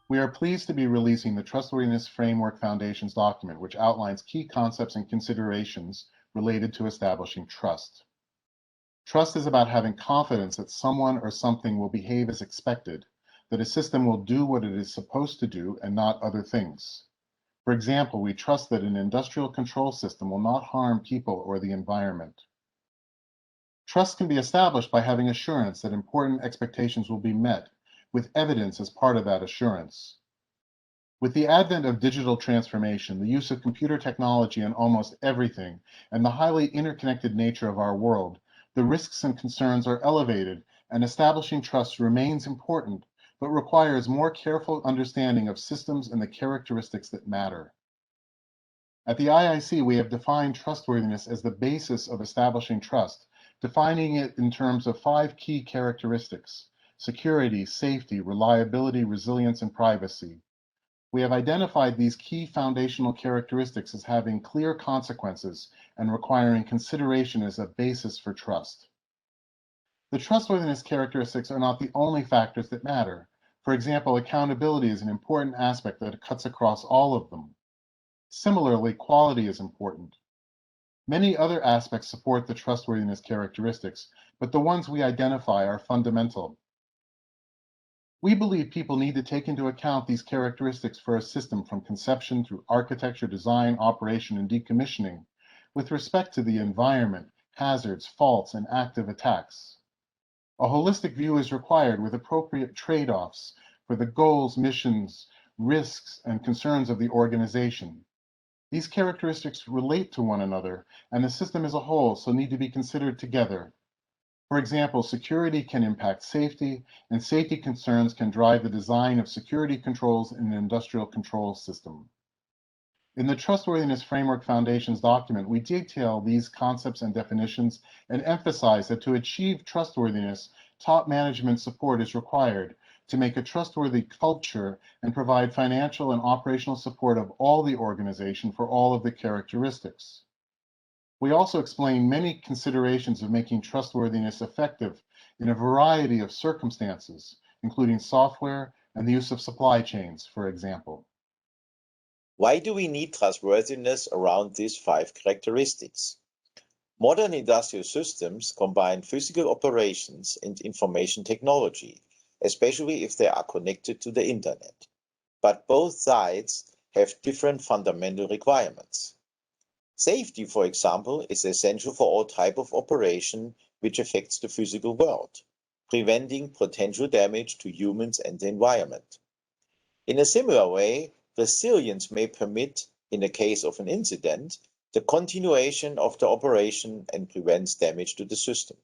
We are pleased to be releasing the Trustworthiness Framework Foundations document, which outlines key concepts and considerations related to establishing trust. Trust is about having confidence that someone or something will behave as expected, that a system will do what it is supposed to do and not other things. For example, we trust that an industrial control system will not harm people or the environment. Trust can be established by having assurance that important expectations will be met, with evidence as part of that assurance. With the advent of digital transformation, the use of computer technology in almost everything, and the highly interconnected nature of our world, the risks and concerns are elevated, and establishing trust remains important, but requires more careful understanding of systems and the characteristics that matter. At the IIC, we have defined trustworthiness as the basis of establishing trust, defining it in terms of 5 key characteristics: security, safety, reliability, resilience, and privacy. We have identified these key foundational characteristics as having clear consequences and requiring consideration as a basis for trust. The trustworthiness characteristics are not the only factors that matter. For example, accountability is an important aspect that cuts across all of them. Similarly, quality is important. Many other aspects support the trustworthiness characteristics, but the ones we identify are fundamental. We believe people need to take into account these characteristics for a system from conception through architecture, design, operation, and decommissioning, with respect to the environment, hazards, faults, and active attacks. A holistic view is required with appropriate trade-offs for the goals, missions, risks, and concerns of the organization. These characteristics relate to one another and the system as a whole, so need to be considered together. For example, security can impact safety, and safety concerns can drive the design of security controls in an industrial control system. In the Trustworthiness Framework Foundations document, we detail these concepts and definitions and emphasize that to achieve trustworthiness, top management support is required to make a trustworthy culture and provide financial and operational support of all the organization for all of the characteristics. We also explain many considerations of making trustworthiness effective in a variety of circumstances, including software and the use of supply chains, for example. Why do we need trustworthiness around these 5 characteristics? Modern industrial systems combine physical operations and information technology, especially if they are connected to the internet. But both sides have different fundamental requirements. Safety, for example, is essential for all type of operation which affects the physical world, preventing potential damage to humans and the environment. In a similar way, resilience may permit, in the case of an incident, the continuation of the operation and prevents damage to the system.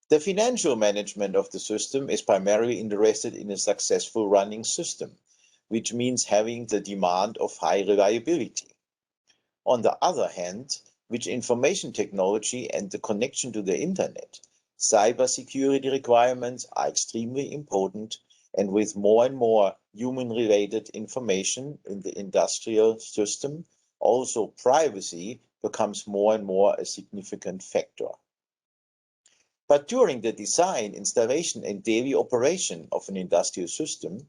The financial management of the system is primarily interested in a successful running system, which means having the demand of high reliability. On the other hand, with information technology and the connection to the internet, cybersecurity requirements are extremely important, and with more and more human-related information in the industrial system, also privacy becomes more and more a significant factor. But during the design, installation, and daily operation of an industrial system,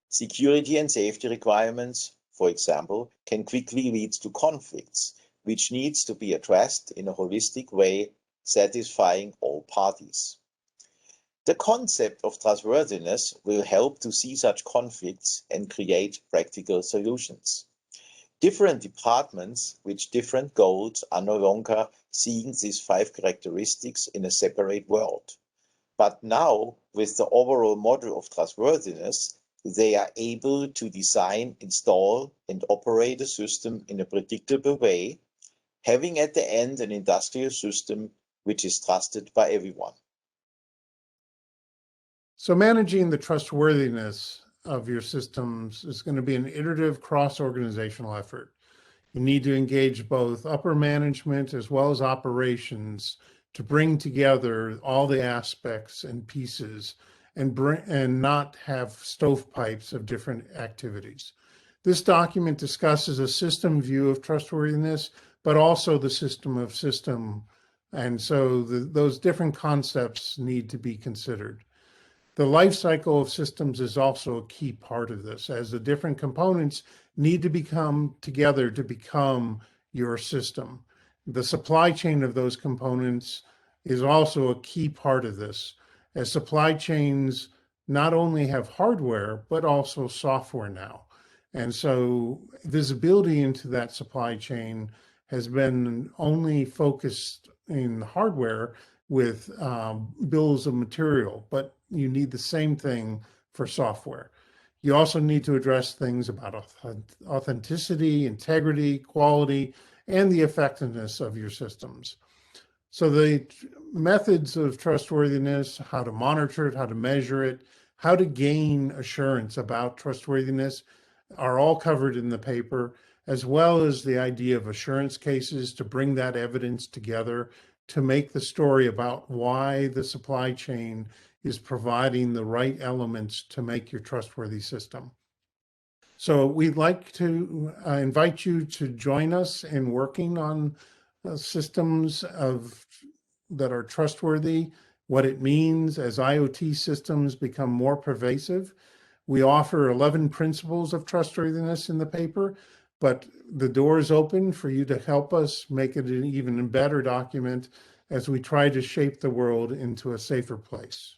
security and safety requirements, for example, can quickly lead to conflicts, which needs to be addressed in a holistic way, satisfying all parties. The concept of trustworthiness will help to see such conflicts and create practical solutions. Different departments with different goals are no longer seeing these 5 characteristics in a separate world. But now, with the overall model of trustworthiness, they are able to design, install, and operate a system in a predictable way, having at the end an industrial system which is trusted by everyone. So managing the trustworthiness of your systems is going to be an iterative cross-organizational effort. You need to engage both upper management as well as operations to bring together all the aspects and pieces and not have stovepipes of different activities. This document discusses a system view of trustworthiness, but also the system of system. And so those different concepts need to be considered. The life cycle of systems is also a key part of this, as the different components need to become together to become your system. The supply chain of those components is also a key part of this, as supply chains not only have hardware, but also software now. And so visibility into that supply chain has been only focused in hardware with bills of material, but you need the same thing for software. You also need to address things about authenticity, integrity, quality, and the effectiveness of your systems. So the methods of trustworthiness, how to monitor it, how to measure it, how to gain assurance about trustworthiness are all covered in the paper, as well as the idea of assurance cases to bring that evidence together to make the story about why the supply chain is providing the right elements to make your trustworthy system. So we'd like to invite you to join us in working on systems that are trustworthy, what it means as IoT systems become more pervasive. We offer 11 principles of trustworthiness in the paper, but the door is open for you to help us make it an even better document as we try to shape the world into a safer place.